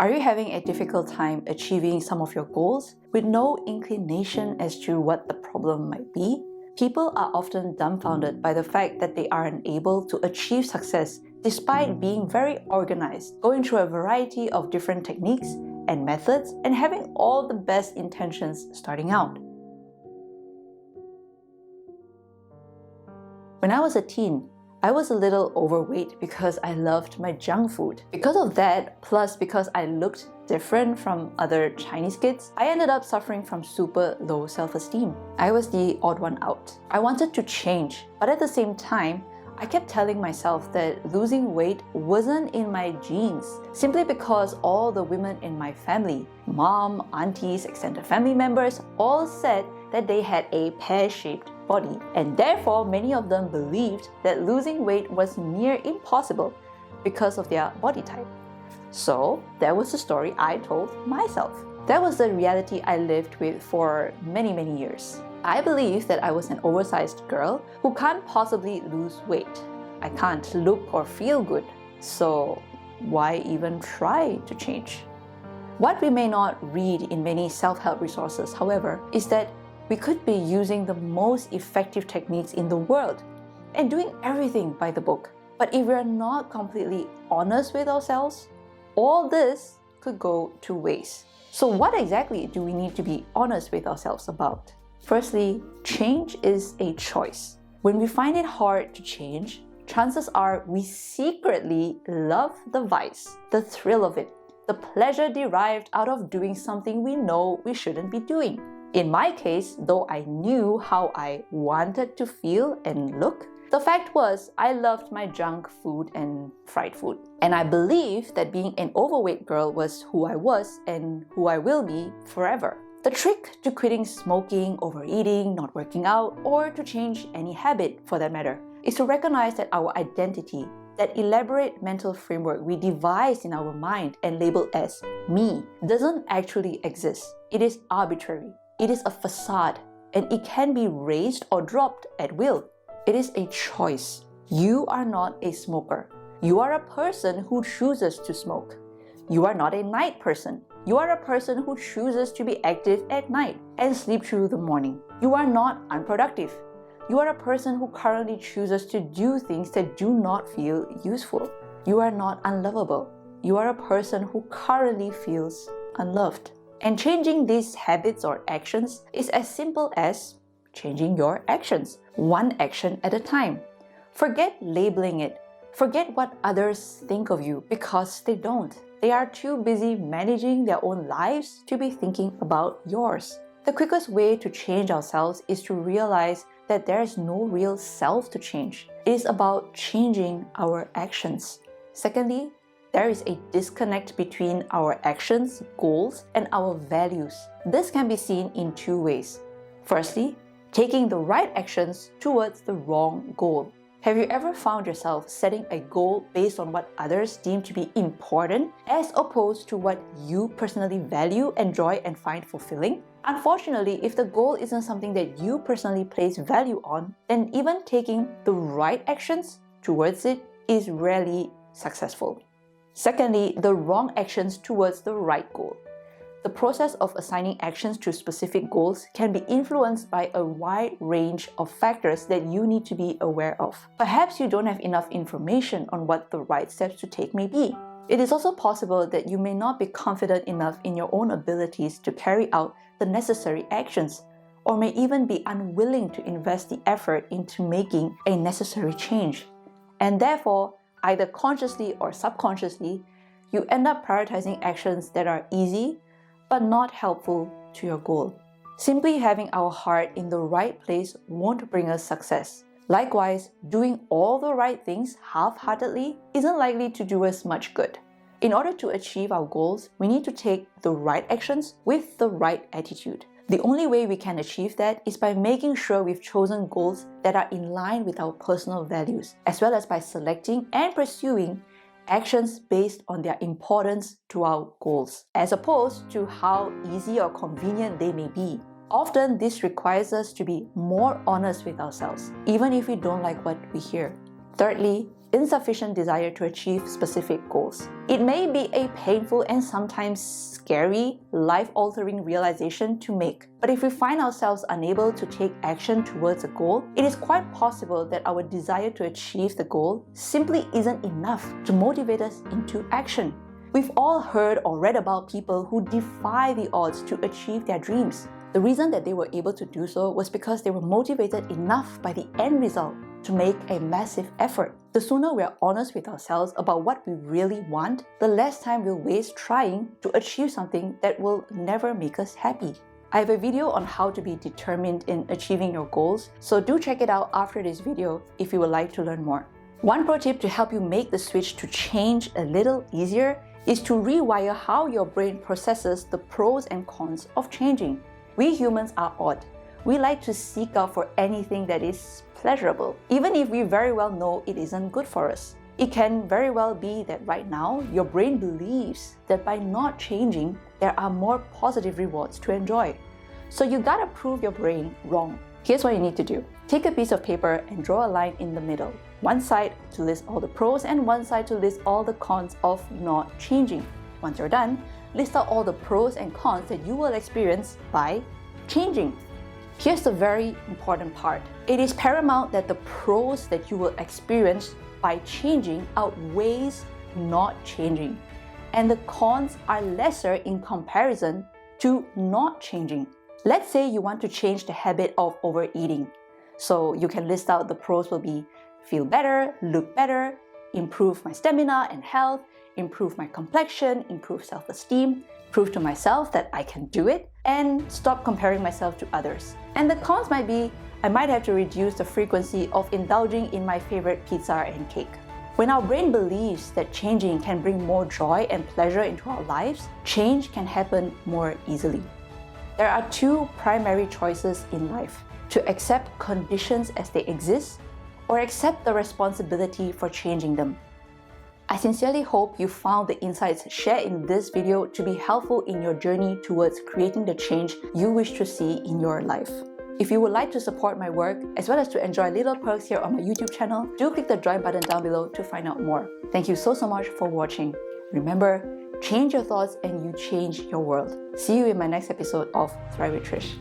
Are you having a difficult time achieving some of your goals with no inclination as to what the problem might be? People are often dumbfounded by the fact that they are unable to achieve success despite being very organized, going through a variety of different techniques and methods, and having all the best intentions starting out. When I was a teen, I was a little overweight because I loved my junk food. Because of that, plus because I looked different from other Chinese kids, I ended up suffering from super low self-esteem. I was the odd one out. I wanted to change, but at the same time, I kept telling myself that losing weight wasn't in my genes, simply because all the women in my family, mom, aunties, extended family members, all said that they had a pear-shaped body, and therefore many of them believed that losing weight was near impossible because of their body type. So that was the story I told myself. That was the reality I lived with for many years. I believed that I was an oversized girl who can't possibly lose weight. I can't look or feel good, so why even try to change? What we may not read in many self-help resources, however, is that we could be using the most effective techniques in the world and doing everything by the book. But if we're not completely honest with ourselves, all this could go to waste. So what exactly do we need to be honest with ourselves about? Firstly, change is a choice. When we find it hard to change, chances are we secretly love the vice, the thrill of it, the pleasure derived out of doing something we know we shouldn't be doing. In my case, though I knew how I wanted to feel and look, the fact was I loved my junk food and fried food. And I believed that being an overweight girl was who I was and who I will be forever. The trick to quitting smoking, overeating, not working out, or to change any habit for that matter, is to recognize that our identity, that elaborate mental framework we devise in our mind and label as me, doesn't actually exist. It is arbitrary. It is a facade, and it can be raised or dropped at will. It is a choice. You are not a smoker. You are a person who chooses to smoke. You are not a night person. You are a person who chooses to be active at night and sleep through the morning. You are not unproductive. You are a person who currently chooses to do things that do not feel useful. You are not unlovable. You are a person who currently feels unloved. And changing these habits or actions is as simple as changing your actions, one action at a time. Forget labeling it. Forget what others think of you, because they don't. They are too busy managing their own lives to be thinking about yours. The quickest way to change ourselves is to realize that there is no real self to change. It is about changing our actions. Secondly, there is a disconnect between our actions, goals, and our values. This can be seen in two ways. Firstly, taking the right actions towards the wrong goal. Have you ever found yourself setting a goal based on what others deem to be important as opposed to what you personally value, enjoy, and find fulfilling? Unfortunately, if the goal isn't something that you personally place value on, then even taking the right actions towards it is rarely successful. Secondly, the wrong actions towards the right goal. The process of assigning actions to specific goals can be influenced by a wide range of factors that you need to be aware of. Perhaps you don't have enough information on what the right steps to take may be. It is also possible that you may not be confident enough in your own abilities to carry out the necessary actions, or may even be unwilling to invest the effort into making a necessary change. And therefore, either consciously or subconsciously, you end up prioritizing actions that are easy but not helpful to your goal. Simply having our heart in the right place won't bring us success. Likewise, doing all the right things half-heartedly isn't likely to do us much good. In order to achieve our goals, we need to take the right actions with the right attitude. The only way we can achieve that is by making sure we've chosen goals that are in line with our personal values, as well as by selecting and pursuing actions based on their importance to our goals, as opposed to how easy or convenient they may be. Often, this requires us to be more honest with ourselves, even if we don't like what we hear. Thirdly, insufficient desire to achieve specific goals. It may be a painful and sometimes scary, life-altering realization to make. But if we find ourselves unable to take action towards a goal, it is quite possible that our desire to achieve the goal simply isn't enough to motivate us into action. We've all heard or read about people who defy the odds to achieve their dreams. The reason that they were able to do so was because they were motivated enough by the end result to make a massive effort. The sooner we are honest with ourselves about what we really want, the less time we'll waste trying to achieve something that will never make us happy. I have a video on how to be determined in achieving your goals, so do check it out after this video if you would like to learn more. One pro tip to help you make the switch to change a little easier is to rewire how your brain processes the pros and cons of changing. We humans are odd. We like to seek out for anything that is pleasurable, even if we very well know it isn't good for us. It can very well be that right now, your brain believes that by not changing, there are more positive rewards to enjoy. So you gotta prove your brain wrong. Here's what you need to do. Take a piece of paper and draw a line in the middle. One side to list all the pros and one side to list all the cons of not changing. Once you're done, list out all the pros and cons that you will experience by changing. Here's the very important part. It is paramount that the pros that you will experience by changing outweighs not changing, and the cons are lesser in comparison to not changing. Let's say you want to change the habit of overeating. So you can list out the pros will be feel better, look better, improve my stamina and health, improve my complexion, improve self-esteem, prove to myself that I can do it, and stop comparing myself to others. And the cons might be, I might have to reduce the frequency of indulging in my favorite pizza and cake. When our brain believes that changing can bring more joy and pleasure into our lives, change can happen more easily. There are two primary choices in life: to accept conditions as they exist, or accept the responsibility for changing them. I sincerely hope you found the insights shared in this video to be helpful in your journey towards creating the change you wish to see in your life. If you would like to support my work, as well as to enjoy little perks here on my YouTube channel, do click the join button down below to find out more. Thank you so much for watching. Remember, change your thoughts and you change your world. See you in my next episode of Thrive with Trish.